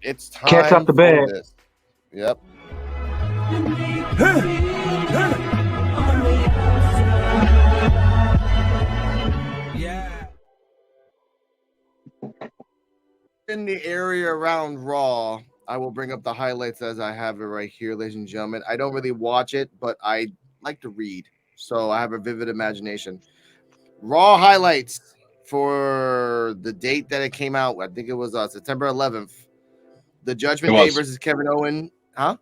It's Catch time up the for bag. this. Yep. In the area around Raw, I will bring up the highlights as I have it right here, ladies and gentlemen. I don't really watch it, but I like to read, so I have a vivid imagination. Raw highlights for the date that it came out. I think it was September 11th. The It Judgment Day was. versus Kevin Owen. Huh?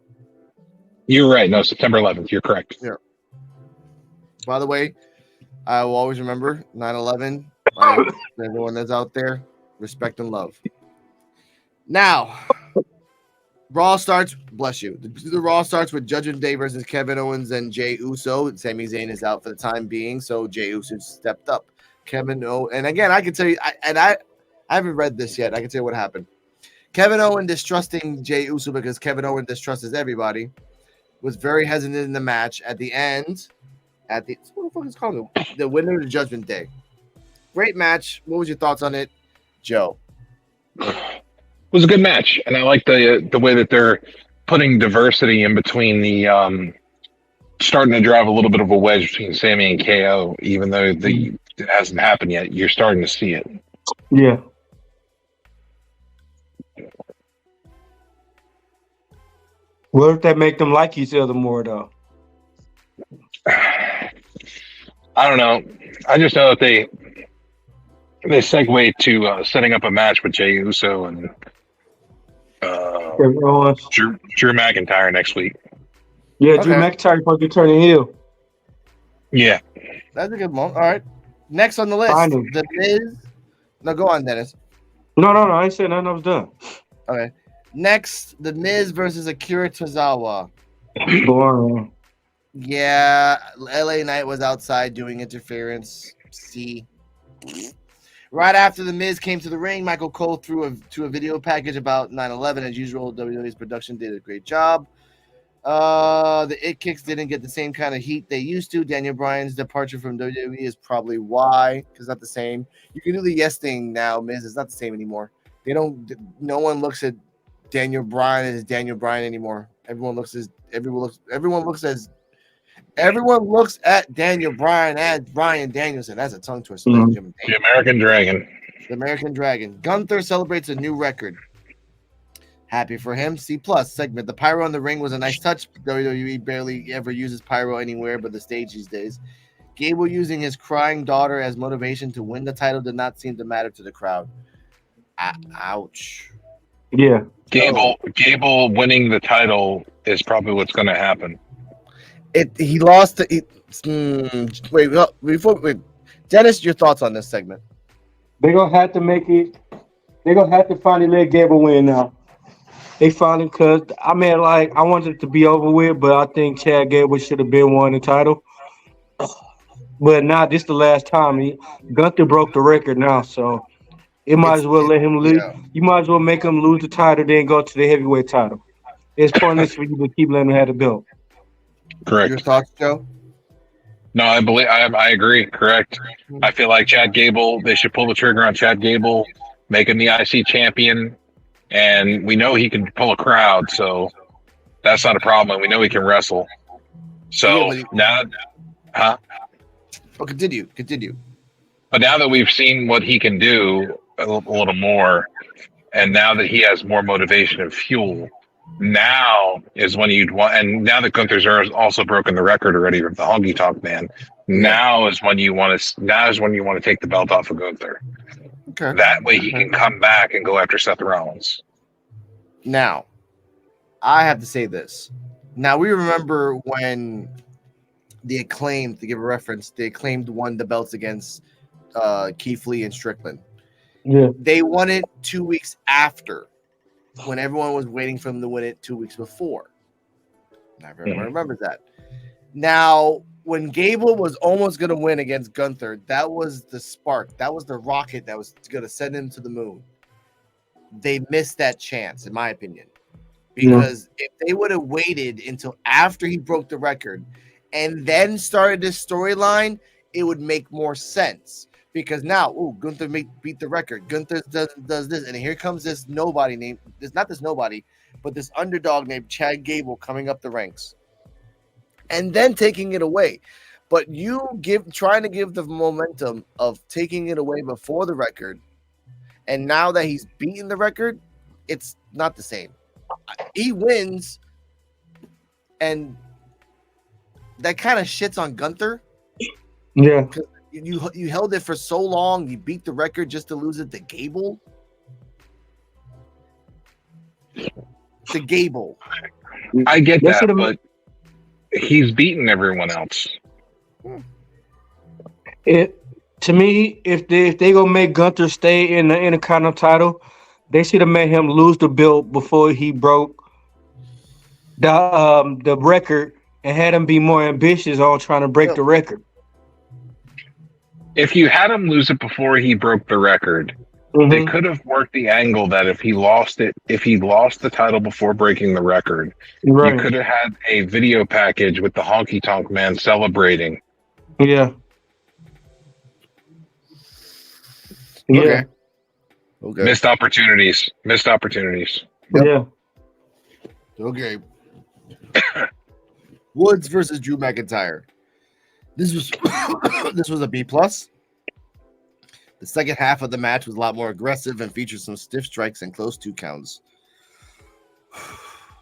You're right. No, September 11th. You're correct. Yeah. By the way, I will always remember 9/11. Right? Everyone that's out there, respect and love. Now, Raw starts. Bless you. The Raw starts with Judgment Day versus Kevin Owens and Jey Uso. Sami Zayn is out for the time being, so Jey Uso stepped up. Kevin O, and again, I can tell you, I haven't read this yet. I can tell you what happened. Kevin Owen distrusting Jey Uso because Kevin Owen distrusts everybody. Was very hesitant in the match. At the end, what the fuck is it called? The winner of the Judgment Day. Great match. What was your thoughts on it, Joe? It was a good match, and I like the way that they're putting diversity in between the starting to drive a little bit of a wedge between Sammy and KO, even though it hasn't happened yet. You're starting to see it. Yeah. What if that make them like each other more though? I don't know. I just know that they segue to setting up a match with Jey Uso and Kevin Owens. Drew McIntyre next week. Yeah, Drew McIntyre supposed to be turning heel. Yeah. That's a good one. All right. Next on the list, Finally. The Miz. No, go on, Dennis. No, I ain't saying nothing. I was done. Okay. Next, The Miz versus Akira Tozawa. Boring. Yeah, LA Knight was outside doing interference. See. Right after The Miz came to the ring, Michael Cole threw a video package about 9/11. As usual, WWE's production did a great job. The It Kicks didn't get the same kind of heat they used to. Daniel Bryan's departure from WWE is probably why, because not the same. You can do the yes thing now, Miz. It's not the same anymore. No one looks at Daniel Bryan as Daniel Bryan anymore. Everyone looks at Daniel Bryan as Bryan Danielson. That's a tongue twister. Mm-hmm. The American Dragon. The American Dragon. Gunther celebrates a new record. Happy for him. C+ segment. The pyro in the ring was a nice touch. WWE barely ever uses pyro anywhere but the stage these days. Gable using his crying daughter as motivation to win the title did not seem to matter to the crowd. Ouch. Yeah. Gable winning the title is probably what's going to happen. He lost. Wait. Dennis, your thoughts on this segment? They're gonna have to make it. They're gonna have to finally let Gable win now. They finally, cause I mean, like I wanted it to be over with, but I think Chad Gable should have been won the title. But now this the last time. Gunther broke the record now, so it might as well let him lose. Yeah. You might as well make him lose the title, then go to the heavyweight title. It's pointless for you to keep letting him have the belt. Correct. Your thoughts, Joe? No, I agree. Correct. I feel like Chad Gable, they should pull the trigger on Chad Gable, make him the IC champion, and we know he can pull a crowd, so that's not a problem. We know he can wrestle. So now, Oh, continue. But now that we've seen what he can do a little more, and now that he has more motivation and fuel, now is when you'd want. And now that Gunther's also broken the record already with the Honky Tonk Man, now is when you want to. Now is when you want to take the belt off of Gunther. Okay. That way he can come back and go after Seth Rollins. Now, I have to say this. Now we remember when the Acclaimed, to give a reference, the Acclaimed won the belts against Keith Lee and Strickland. Yeah. They won it 2 weeks after, when everyone was waiting for them to win it 2 weeks before. Everyone remembers that. Now, when Gable was almost going to win against Gunther, that was the spark. That was the rocket that was going to send him to the moon. They missed that chance, in my opinion. Because if they would have waited until after he broke the record and then started this storyline, it would make more sense. because now, Gunther beat the record. Gunther does this, and here comes this nobody named not this nobody, but this underdog named Chad Gable coming up the ranks, and then taking it away. But you trying to give the momentum of taking it away before the record, and now that he's beaten the record, it's not the same. He wins, and that kind of shits on Gunther. Yeah. You held it for so long. You beat the record just to lose it to Gable. To Gable. I get that, but he's beaten everyone else. To me, if they gonna make Gunther stay in the Intercontinental title, they should have made him lose the belt before he broke the record and had him be more ambitious on trying to break the record. If you had him lose it before he broke the record, they could have worked the angle that if he lost the title before breaking the record, you could have had a video package with the Honky Tonk Man celebrating. Yeah. Okay. Missed opportunities. Yep. Yeah. Okay. Woods versus Drew McIntyre. This was a B+. The second half of the match was a lot more aggressive and featured some stiff strikes and close 2 counts.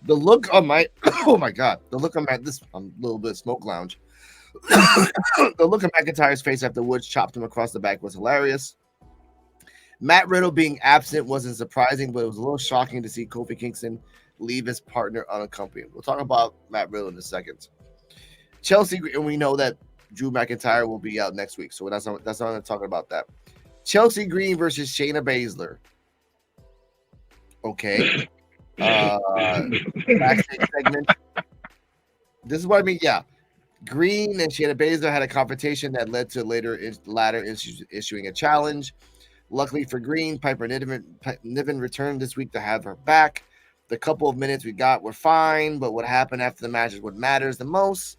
The look on my I'm a little bit of smoke lounge. The look on McIntyre's face after Woods chopped him across the back was hilarious. Matt Riddle being absent wasn't surprising, but it was a little shocking to see Kofi Kingston leave his partner unaccompanied. We'll talk about Matt Riddle in a second. Chelsea, and we know that Drew McIntyre will be out next week, so that's not talking about that. Chelsea Green versus Shayna Baszler. Okay. Backstage segment. This is what I mean. Yeah. Green and Shayna Baszler had a confrontation that led to later issuing a challenge. Luckily for Green, Piper Niven returned this week to have her back. The couple of minutes we got were fine, but what happened after the match is what matters the most.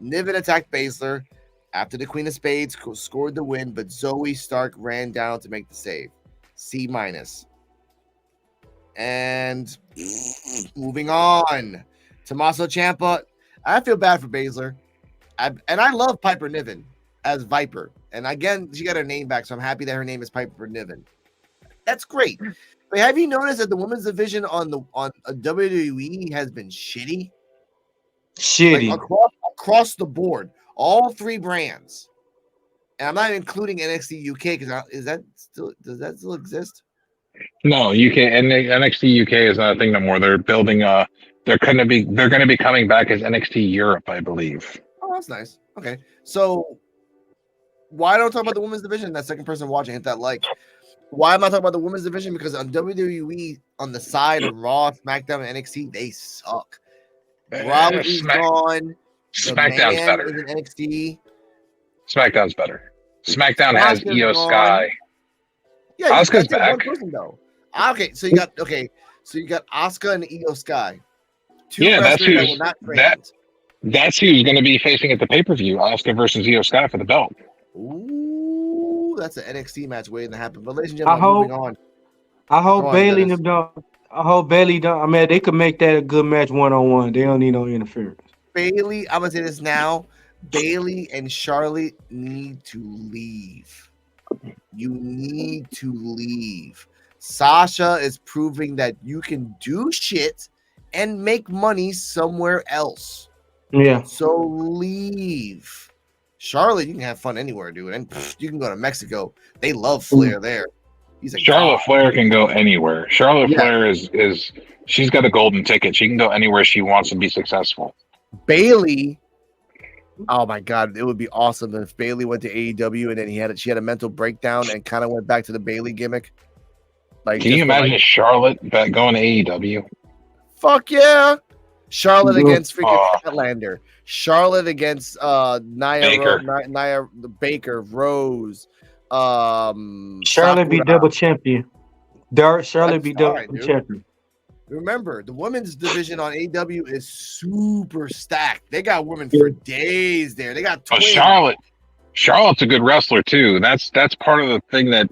Niven attacked Baszler after the Queen of Spades scored the win, but Zoe Stark ran down to make the save. C-. And moving on, Tommaso Ciampa. I feel bad for Baszler. I love Piper Niven as Viper. And again, she got her name back, so I'm happy that her name is Piper Niven. That's great. But have you noticed that the women's division on WWE has been shitty? Like across the board, all 3 brands. And I'm not including NXT UK because does that still exist? No, UK and NXT UK is not a thing no more. They're building they're going to be coming back as NXT Europe, I believe. Oh, that's nice. Okay, so why don't I talk about the women's division? That second person watching, hit that like. Why am I talking about the women's division? Because on WWE, on the side of Raw, SmackDown, and NXT, they suck. Rousey's gone. SmackDown's better. Is in NXT. SmackDown's better. SmackDown has Io Sky. Yeah, Asuka's back. One person, though. Okay, so you got Asuka and Io Sky. That's who's going to be facing at the pay-per-view. Asuka versus Io Sky for the belt. Ooh, that's an NXT match waiting to happen. But ladies and gentlemen, moving on. I hope Bayley don't. I mean, they could make that a good match one-on-one. They don't need no interference. Bayley, I'm gonna say this now. Bayley and Charlotte need to leave. You need to leave. Sasha is proving that you can do shit and make money somewhere else. Yeah. So leave. Charlotte, you can have fun anywhere, dude. And you can go to Mexico. They love Flair there. He's a Charlotte Flair can go anywhere. Flair is she's got a golden ticket. She can go anywhere she wants and be successful. Bayley, oh my God, it would be awesome if Bayley went to AEW and then she had a mental breakdown and kind of went back to the Bayley gimmick. Like, can you imagine Charlotte going to AEW? Fuck yeah. Charlotte against freaking Statlander. Charlotte against Nia Baker, Rose. Charlotte be double champion. Charlotte be double champion. Remember, the women's division on AEW is super stacked. They got women for days there. They got twins. Charlotte's a good wrestler too. That's part of the thing that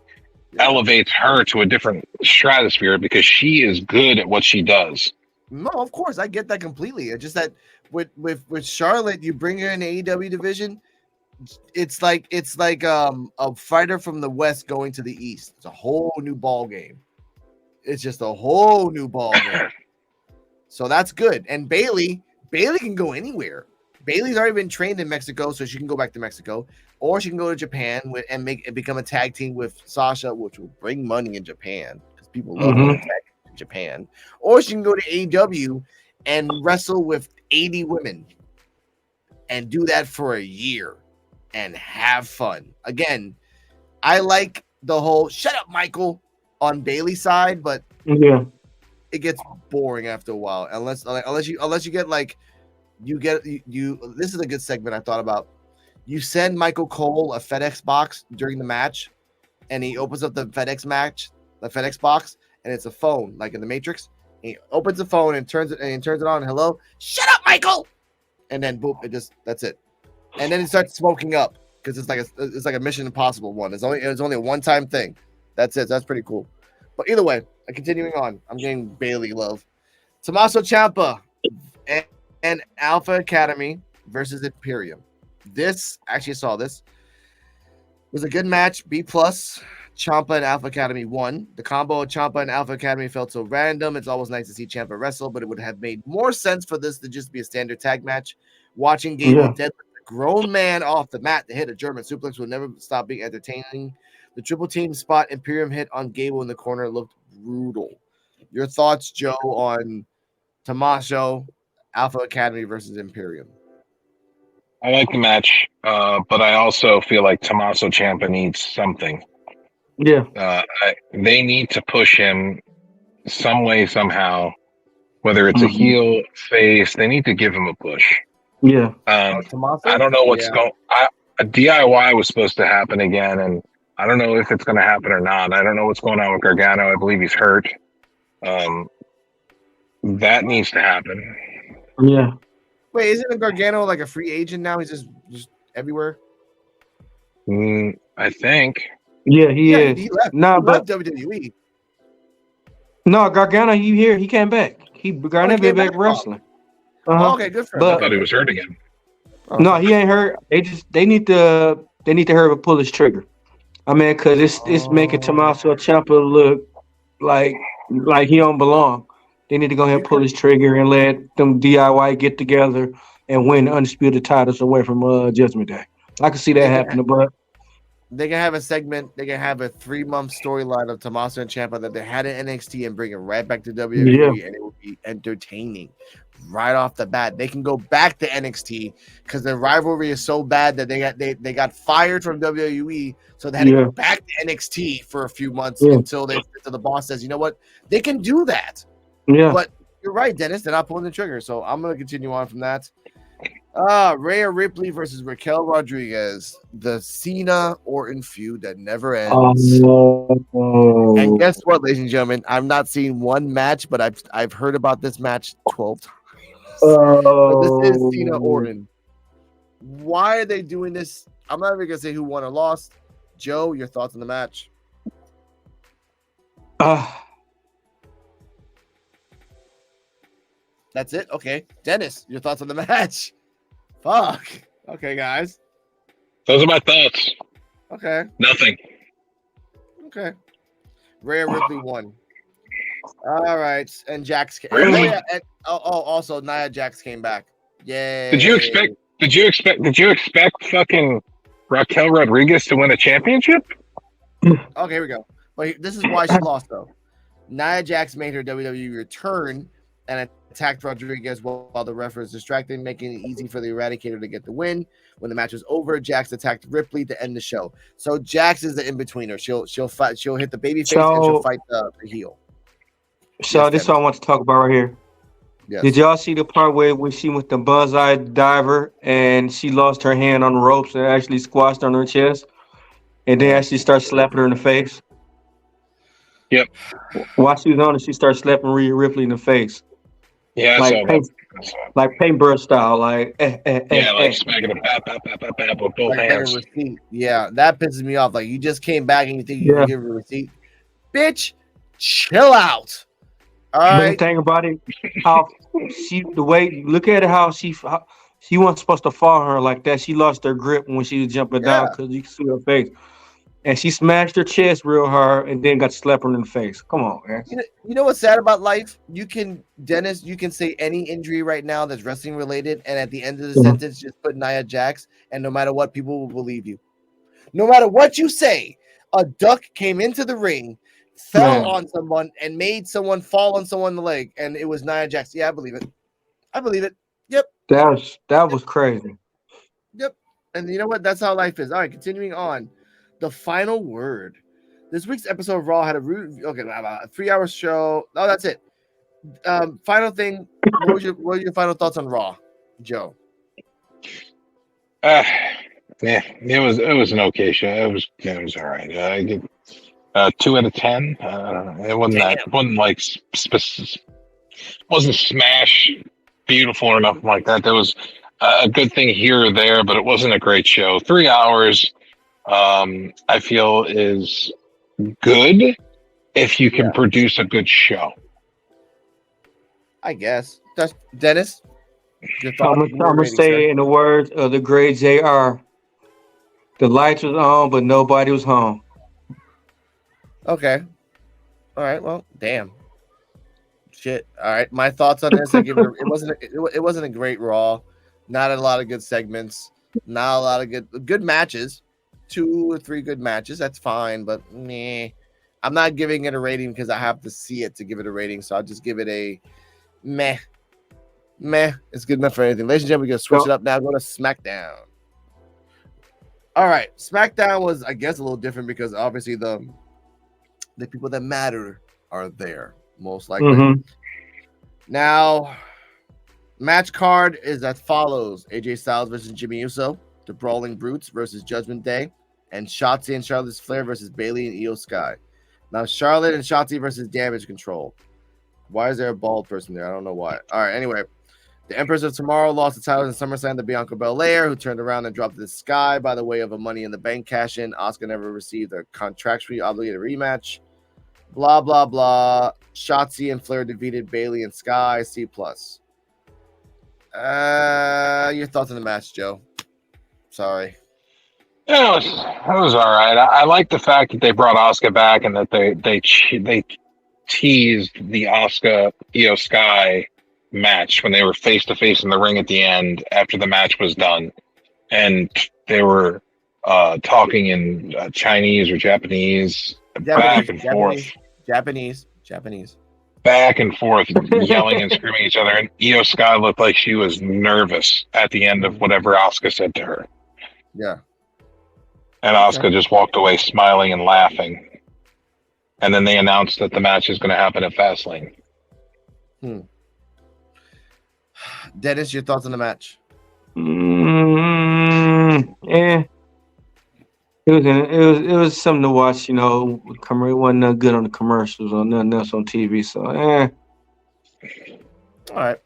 elevates her to a different stratosphere because she is good at what she does. No, of course, I get that completely. It's just that with Charlotte, you bring her in the AEW division. It's like a fighter from the West going to the East. It's a whole new ball game. It's just a whole new ball game. So that's good. And Bailey can go anywhere. Bailey's already been trained in Mexico, so she can go back to Mexico, or she can go to Japan and become a tag team with Sasha, which will bring money in Japan because people love Mhm. tag in Japan. Or she can go to AEW and wrestle with 80 women and do that for a year and have fun. Again, I like the whole "shut up, Michael" on Bailey's side, but Yeah. it gets boring after a while unless you get like you this is a good segment I thought about. You send Michael Cole a FedEx box during the match and he opens up the FedEx box, and it's a phone like in the Matrix. He opens the phone and turns it on. Hello, shut up, Michael. And then boom, that's it. And then it starts smoking up because it's like a Mission Impossible one. It's only a one-time thing. That's it. That's pretty cool. But either way, continuing on, I'm getting Bailey love. Tommaso Ciampa and Alpha Academy versus Imperium. This actually saw this. It was a good match. B plus. Ciampa and Alpha Academy won. The combo of Ciampa and Alpha Academy felt so random. It's always nice to see Ciampa wrestle, but it would have made more sense for this to just be a standard tag match. Watching Gable deadlift a grown man off the mat to hit a German suplex will never stop being entertaining. The triple team spot Imperium hit on Gable in the corner looked brutal. Your thoughts, Joe, on Tommaso, Alpha Academy versus Imperium? I like the match, but I also feel like Tommaso Ciampa needs something. Yeah. They need to push him some way, somehow, whether it's a heel, face. They need to give him a push. Yeah. Tommaso? I don't know what's going. A DIY was supposed to happen again, and I don't know if it's going to happen or not. I don't know what's going on with Gargano. I believe he's hurt. That needs to happen. Yeah. Wait, isn't Gargano like a free agent now? He's just everywhere. I think. Yeah, he is. He left. Nah, he but left WWE. no, Gargano, he here. He came back. Gargano been back wrestling. Oh, okay, good for him. But I thought he was hurt again. no, he ain't hurt. They need to hurry up pull his trigger. I mean, cause it's making Tommaso Ciampa look like he don't belong. They need to go ahead and pull his trigger and let them DIY get together and win undisputed titles away from Judgment Day. I can see that happening, but they can have a segment. They can have a 3-month storyline of Tommaso and Ciampa that they had in NXT and bring it right back to WWE, and it will be entertaining right off the bat. They can go back to NXT because the rivalry is so bad that they got fired from WWE, so they had to go back to NXT for a few months until the boss says, you know what, they can do that. Yeah, but you're right, Dennis. They're not pulling the trigger, so I'm gonna continue on from that. Rhea Ripley versus Raquel Rodriguez, the Cena Orton feud that never ends. And guess what, ladies and gentlemen? I've not seen one match, but I've heard about this match 12 times. But this is Cena Orton. Why are they doing this? I'm not even gonna say who won or lost. Joe, your thoughts on the match? That's it. Okay, Dennis, your thoughts on the match? Fuck. Okay, guys. Those are my thoughts. Okay. Nothing. Okay. Rhea Ripley won. All right, and Jax. Really? Also Nia Jax came back. Yay! Did you expect fucking Raquel Rodriguez to win a championship? Okay, here we go. But this is why she lost, though. Nia Jax made her WWE return and attacked Rodriguez while the ref was distracted, making it easy for the Eradicator to get the win. When the match was over, Jax attacked Ripley to end the show. So Jax is the in-betweener. She'll fight. She'll hit the baby face and she'll fight the heel. So this is what I want to talk about right here. Yes. Did y'all see the part where she went the bullseye diver and she lost her hand on the ropes and actually squashed on her chest, and then actually started slapping her in the face? Yep. While she was on it, she started slapping Rhea Ripley in the face. Yeah, I like saw that. paint, like paintbrush style, like Yeah, like smacking a pat with both like a hands. receipt. Yeah, that pisses me off. Like you just came back and you think you can Yeah. give a receipt, bitch. Chill out. All But the right. thing about it, how the way look at it, how she wasn't supposed to fall her like that. She lost her grip when she was jumping down Yeah. because you can see her face, and she smashed her chest real hard, and then got slapped her in the face. Come on, man. You know what's sad about life? You can, Dennis, you can say any injury right now that's wrestling related, and at the end of the Mhm. sentence, just put Nia Jax, and no matter what, people will believe you. No matter what you say, a duck came into the ring, fell Man, on someone, and made someone fall on someone in the leg, and it was Nia Jax. Yeah, I believe it. I believe it. Yep. that was crazy. Yep. And you know what? That's how life is. All right, continuing on. The final word. This week's episode of Raw had a 3 hour show. Oh, that's it. Final thing. What were your final thoughts on Raw, Joe? Uh, yeah, it was an okay show. It was all right. I give 2 out of 10. I don't know. It wasn't Damn. wasn't like wasn't smash beautiful or nothing like that. There was a good thing here or there, but it wasn't a great show. 3 hours, I feel is good if you can Yeah. produce a good show. I guess. That's Dennis. Your I'm thoughts? gonna, Give me I'm a gonna rating, sir. say it in the words of the great Jr. The lights was on, but nobody was home. Okay. All right. Well, damn. Shit. All right. My thoughts on this. I give it. It wasn't a great Raw. Not a lot of good segments. Not a lot of good matches. 2 or 3 good matches. That's fine. But meh. I'm not giving it a rating because I have to see it to give it a rating. So I'll just give it a meh. Meh. It's good enough for anything. Ladies and gentlemen, we're gonna switch So, it up now. Go to SmackDown. All right. SmackDown was, I guess, a little different because obviously the people that matter are there, most likely. mhm. Now, match card is as follows: AJ Styles versus Jimmy Uso, the Brawling Brutes versus Judgment Day, and Shotzi and Charlotte Flair versus Bailey and Io Sky. Now, Charlotte and Shotzi versus Damage Control. Why is there a bald person there? I don't know why. All right, anyway. The Empress of Tomorrow lost the title in SummerSlam to Bianca Belair, who turned around and dropped to the Sky by the way of a Money in the Bank cash-in. Asuka never received a contractually obligated rematch. Blah, blah, blah. Shotzi and Flair defeated Bailey and Sky. C+. Your thoughts on the match, Joe? Sorry. Yeah, it was all right. I like the fact that they brought Oscar back and that they teased the Oscar Io Sky match when they were face to face in the ring at the end after the match was done, and they were talking in Chinese or Japanese, back and forth, Japanese. back and forth, yelling and screaming at each other. And Io Sky looked like she was nervous at the end of whatever Oscar said to her. Yeah. And Oscar just walked away smiling and laughing. And then they announced that the match is going to happen at Fastlane. Dennis, your thoughts on the match? Yeah, it was something to watch. It wasn't nothing good on the commercials or nothing else on TV. So, All right.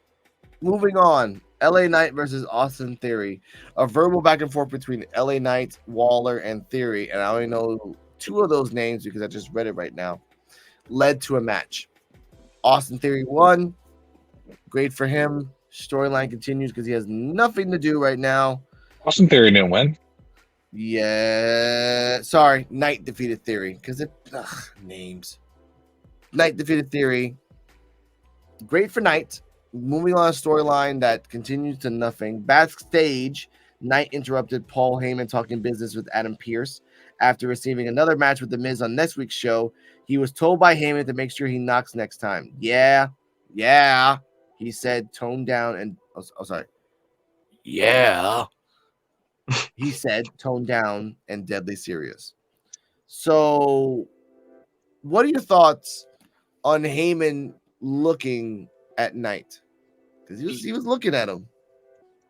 Moving on. LA Knight versus Austin Theory. A verbal back and forth between LA Knight, Waller, and Theory, and I only know 2 of those names because I just read it right now, led to a match. Austin Theory won. Great for him. Storyline continues because he has nothing to do right now. Austin Theory didn't win. Yeah. Sorry. Knight defeated Theory because names. Knight defeated Theory. Great for Knight. Moving on a storyline that continues to nothing. Backstage, Knight interrupted Paul Heyman talking business with Adam Pearce. After receiving another match with The Miz on next week's show, he was told by Heyman to make sure he knocks next time. Yeah. He said, tone down and... sorry. Yeah. He said, tone down and deadly serious. So, what are your thoughts on Heyman looking at Knight? Because he was looking at him.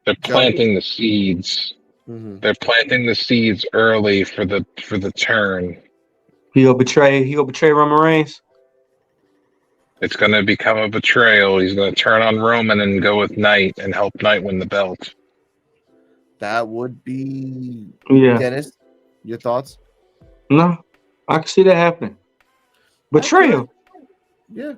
They're planting the seeds. Mm-hmm. They're planting the seeds early for the turn. he'll betray Roman Reigns. It's going to become a betrayal. He's going to turn on Roman and go with Knight and help Knight win the belt. That would be Yeah. Dennis. Your thoughts? No, I can see that happening. Betrayal. Yeah.